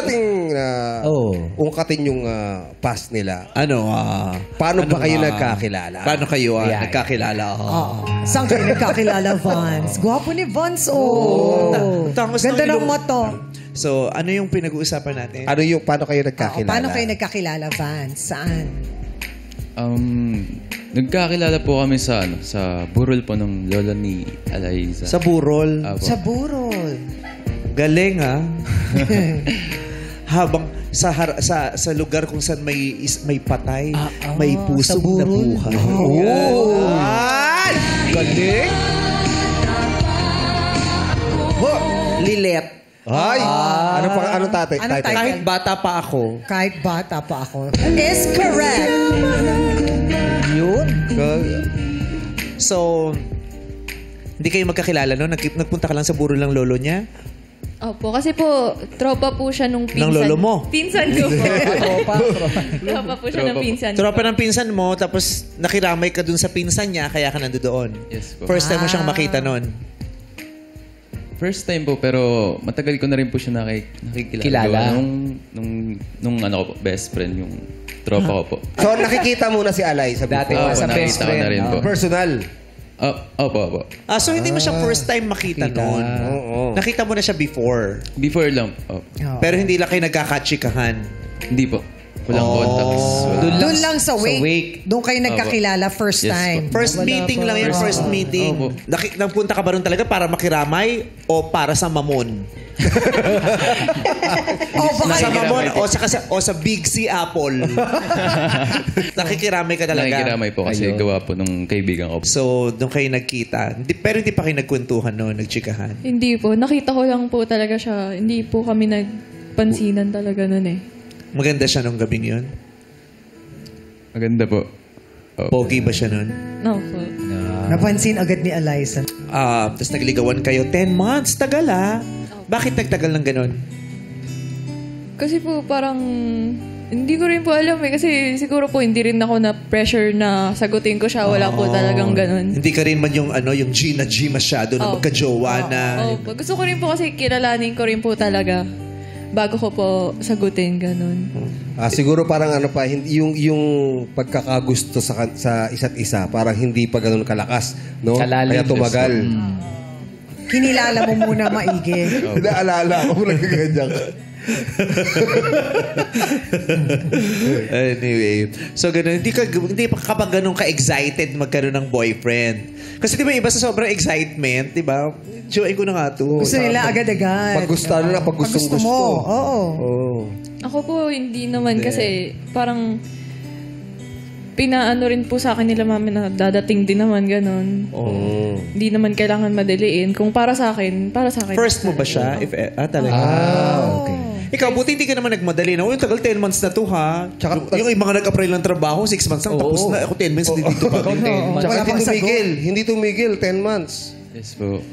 nating ungkatin yung past nila. Ano? Paano ba kayo nagkakilala? Paano kayo nagkakilala? Saan kayo nagkakilala, Vance? Gwapo ni Vance, Ganda ng mata. So, ano yung pinag-uusapan natin? Paano kayo nagkakilala? Paano kayo nagkakilala, Vance? Saan? Nagkakilala po kami sa burol po ng lola ni Eliza. Sa burol? Apo. Sa burol. Galing, Habang sa lugar kung saan may patay, may pusong na buhay. Galing! Lilet. Ay! Anong tatay? Anong title? Kahit bata pa ako. Kahit bata pa ako. Is correct. Yun. So, hindi kayo magkakilala, no? Nagpunta ka lang sa burol ng lolo niya? Opo, kasi po, tropa po siya nung pinsan. Ng lolo mo? Pinsan ko po. Tropa po siya ng pinsan ko. Tropa ng pinsan mo, tapos nakiramay ka dun sa pinsan niya, kaya ka nandoon. Yes po. First time mo siyang makita nun. First time po, pero matagal ko na rin po siya nakikilala. Nung ano ko po, best friend, yung tropa ko po. So, nakikita muna si Eliza. Dati sa best nakita ko na rin friend. po. Personal. Opo. So hindi mo siya first time makita noon. Nakita mo na siya before. Before lang. Pero hindi lang kayo nagkakatsikahan. Hindi po. Walang contacts. Doon lang sa wake. Doon kayo nagkakilala first Yes, time. First meeting lang yan, first meeting. Opo. Nagpunta ka ba ron talaga para makiramay o para sa mamon? Baka Sa mamon o sa Big C Apple? Nakikiramay ka talaga. Nakikiramay po kasi gawa po nung kaibigan ko. So, doon kayo nagkita. Pero hindi pa kayo nagkwentuhan noon, nagchikahan. Hindi po. Nakita ko lang po talaga siya. Hindi po kami nagpansinan talaga nun Maganda siya nung gabing yun? Maganda po. Pogi ba siya nun? No po. napansin agad ni Eliza. Tapos nagligawan kayo. 10 months. Tagal Bakit nagtagal ng ganun? Kasi po parang hindi ko rin po alam kasi siguro po hindi rin ako na pressure na sagutin ko siya. Wala po talagang ganun. Hindi ka rin man yung yung G na G masyado na magka-jowa na. Gusto ko rin po kasi kilalanin ko rin po talaga bago ko po sagutin ganun. Siguro parang hindi yung pagkakagusto sa isa't isa, parang hindi pa ganun kalakas, no? Kalalim. Kaya tumagal. Kinilala mo muna maigi. Naalala ko nagkaganyan ka. Anyway, so ganun, hindi pa kapag ganun ka-excited magkaroon ng boyfriend. Kasi di ba iba sa sobrang excitement, di ba? Join ko na nga to. Gusto nila agad-agad. Pag gustong-gusto. Oo. Ako po hindi naman kasi parang pinaano rin po sa akin nila mami na dadating din naman ganun. Hindi naman kailangan madaliin. Kung para sa akin. First mo ba siya? Talaga. Okay. Ikaw, buti hindi ka naman nagmadali na. Yung tagal 10 months na to, ha? Tsaka, yung mga nag-apply ng trabaho, 6 months lang, tapos na. Ako 10 months, dito pa. Tsaka hindi tumigil. 10 months. Yes po.